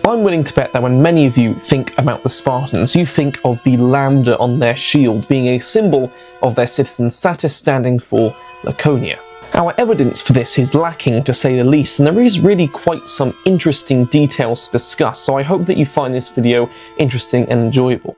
I'm willing to bet that when many of you think about the Spartans, you think of the Lambda on their shield being a symbol of their citizen status, standing for Laconia. Our evidence for this is lacking, to say the least, and there is really quite some interesting details to discuss, so I hope that you find this video interesting and enjoyable.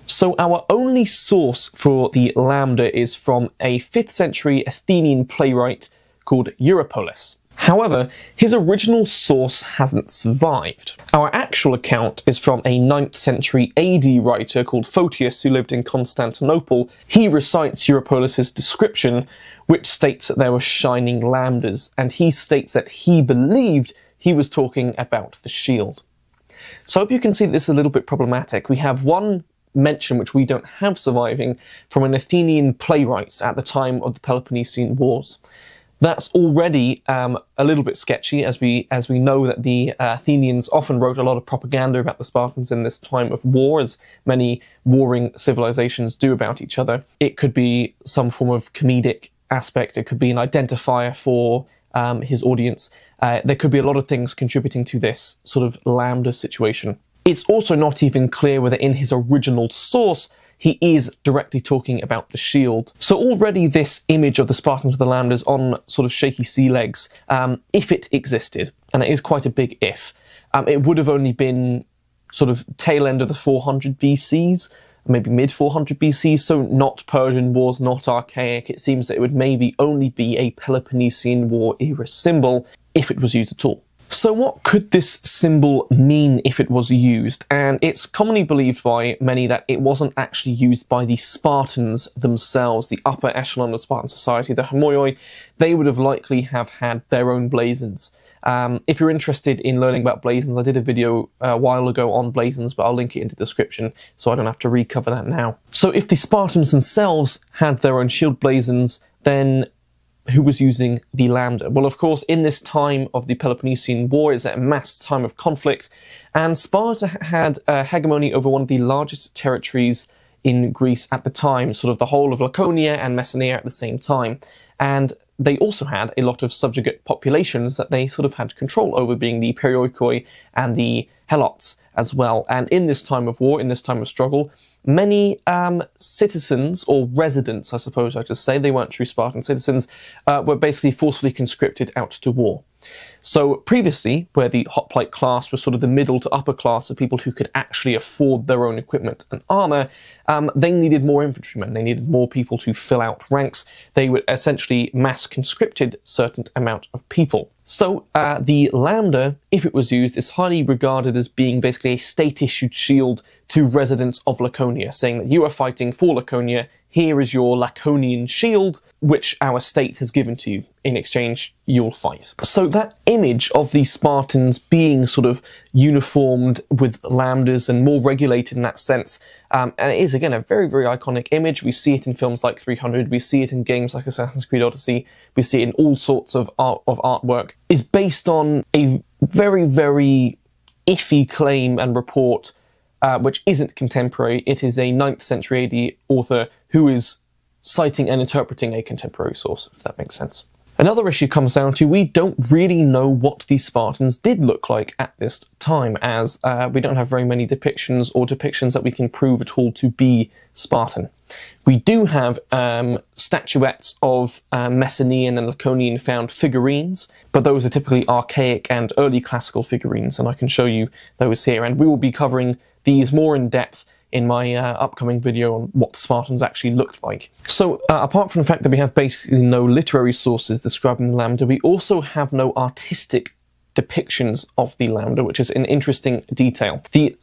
So our only source for the Lambda is from a 5th century Athenian playwright called Eurypylus. However, his original source hasn't survived. Our actual account is from a 9th century AD writer called Photius, who lived in Constantinople. He recites Eurypylus' description, which states that there were shining lambdas, and he states that he believed he was talking about the shield. So I hope you can see this is a little bit problematic. We have one mention which we don't have surviving from an Athenian playwright at the time of the Peloponnesian Wars. That's already a little bit sketchy, as we know that the Athenians often wrote a lot of propaganda about the Spartans in this time of war, as many warring civilizations do about each other. It could be some form of comedic aspect, it could be an identifier for his audience. There could be a lot of things contributing to this sort of Lambda situation. It's also not even clear whether in his original source he is directly talking about the shield. So already this image of the Spartans with the Lambdas on sort of shaky sea legs, if it existed, and it is quite a big if, it would have only been sort of tail end of the 400 BCs, maybe mid 400 BC, so not Persian Wars, not archaic. It seems that it would maybe only be a Peloponnesian War era symbol, if it was used at all. So what could this symbol mean if it was used? And it's commonly believed by many that it wasn't actually used by the Spartans themselves, the upper echelon of Spartan society, the homoioi. They would have likely have had their own blazons. If you're interested in learning about blazons, I did a video a while ago on blazons, but I'll link it in the description so I don't have to recover that now. So if the Spartans themselves had their own shield blazons, then who was using the Lambda? Well, of course, in this time of the Peloponnesian War, it's a mass time of conflict, and Sparta had a hegemony over one of the largest territories in Greece at the time, sort of the whole of Laconia and Messenia at the same time. And they also had a lot of subjugate populations that they sort of had control over, being the Perioikoi and the Helots as well. And in this time of war, in this time of struggle, many citizens, or residents, I suppose I should say, they weren't true Spartan citizens, were basically forcefully conscripted out to war. So previously, where the hoplite class was sort of the middle to upper class of people who could actually afford their own equipment and armour, they needed more infantrymen, they needed more people to fill out ranks. They would essentially mass conscripted certain amount of people. So the Lambda, if it was used, is highly regarded as being basically a state-issued shield to residents of Laconia, saying that you are fighting for Laconia, here is your Laconian shield, which our state has given to you. In exchange, you'll fight. So that image of the Spartans being sort of uniformed with lambdas and more regulated in that sense, and it is, again, a very, very iconic image. We see it in films like 300, we see it in games like Assassin's Creed Odyssey, we see it in all sorts of artwork, is based on a very, very iffy claim and report which isn't contemporary. It is a 9th century AD author who is citing and interpreting a contemporary source, if that makes sense. Another issue comes down to we don't really know what the Spartans did look like at this time, as we don't have very many depictions or depictions that we can prove at all to be Spartan. We do have statuettes of Messenian and Laconian found figurines, but those are typically archaic and early classical figurines, and I can show you those here. And we will be covering these more in depth in my upcoming video on what the Spartans actually looked like. So apart from the fact that we have basically no literary sources describing the Lambda, we also have no artistic depictions of the Lambda, which is an interesting detail. The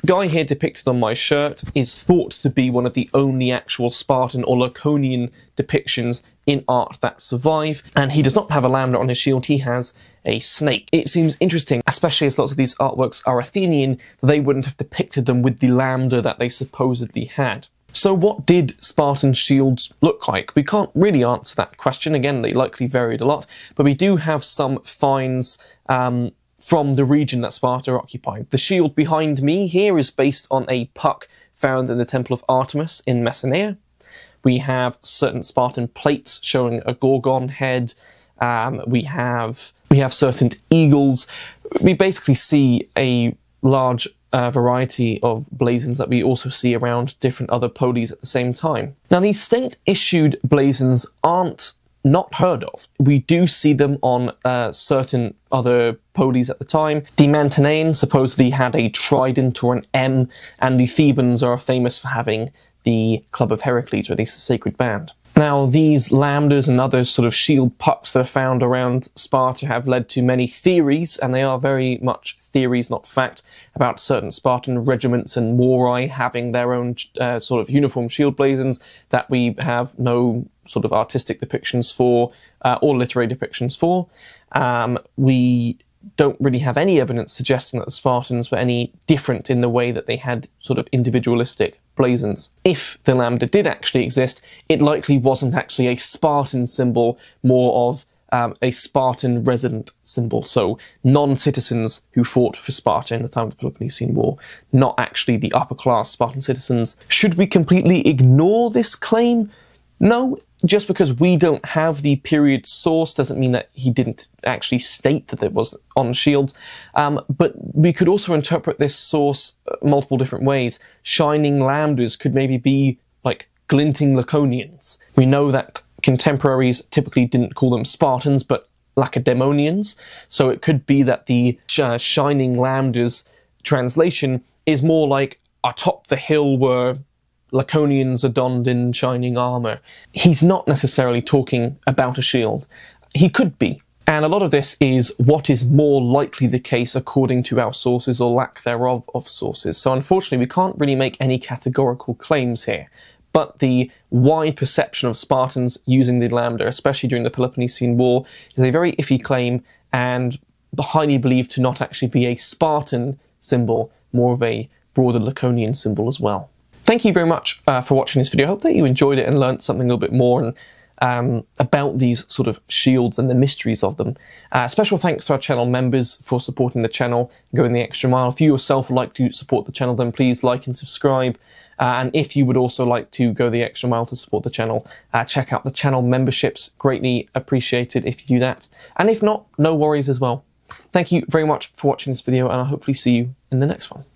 guy here depicted on my shirt is thought to be one of the only actual Spartan or Laconian depictions in art that survive, and he does not have a Lambda on his shield, he has a snake. It seems interesting, especially as lots of these artworks are Athenian, that they wouldn't have depicted them with the Lambda that they supposedly had. So what did Spartan shields look like? We can't really answer that question. Again, they likely varied a lot, but we do have some finds from the region that Sparta occupied. The shield behind me here is based on a puck found in the Temple of Artemis in Messenia. We have certain Spartan plates showing a Gorgon head. We have certain eagles. We basically see a large variety of blazons that we also see around different other polis at the same time. Now, these state-issued blazons aren't not heard of. We do see them on certain other polis at the time. The Mantinean supposedly had a trident or an M, and the Thebans are famous for having the Club of Heracles, or at least the Sacred Band. Now, these lambdas and other sort of shield pucks that are found around Sparta have led to many theories, and they are very much theories, not fact, about certain Spartan regiments and morai having their own sort of uniform shield blazons that we have no sort of artistic depictions for, or literary depictions for. We don't really have any evidence suggesting that the Spartans were any different in the way that they had sort of individualistic blazons. If the Lambda did actually exist, it likely wasn't actually a Spartan symbol, more of a Spartan resident symbol, so non-citizens who fought for Sparta in the time of the Peloponnesian War, not actually the upper-class Spartan citizens. Should we completely ignore this claim? No, just because we don't have the period source doesn't mean that he didn't actually state that it was on shields, but we could also interpret this source multiple different ways. Shining lambdas could maybe be like glinting Laconians. We know that contemporaries typically didn't call them Spartans, but Lacedaemonians, so it could be that the shining lambdas translation is more like atop the hill were Laconians adorned in shining armour. He's not necessarily talking about a shield. He could be. And a lot of this is what is more likely the case according to our sources or lack thereof of sources. So unfortunately, we can't really make any categorical claims here. But the wide perception of Spartans using the Lambda, especially during the Peloponnesian War, is a very iffy claim and highly believed to not actually be a Spartan symbol, more of a broader Laconian symbol as well. Thank you very much for watching this video. I hope that you enjoyed it and learnt something a little bit more about these sort of shields and the mysteries of them. Special thanks to our channel members for supporting the channel and going the extra mile. If you yourself would like to support the channel, then please like and subscribe. And if you would also like to go the extra mile to support the channel, check out the channel memberships. Greatly appreciated if you do that. And if not, no worries as well. Thank you very much for watching this video, and I'll hopefully see you in the next one.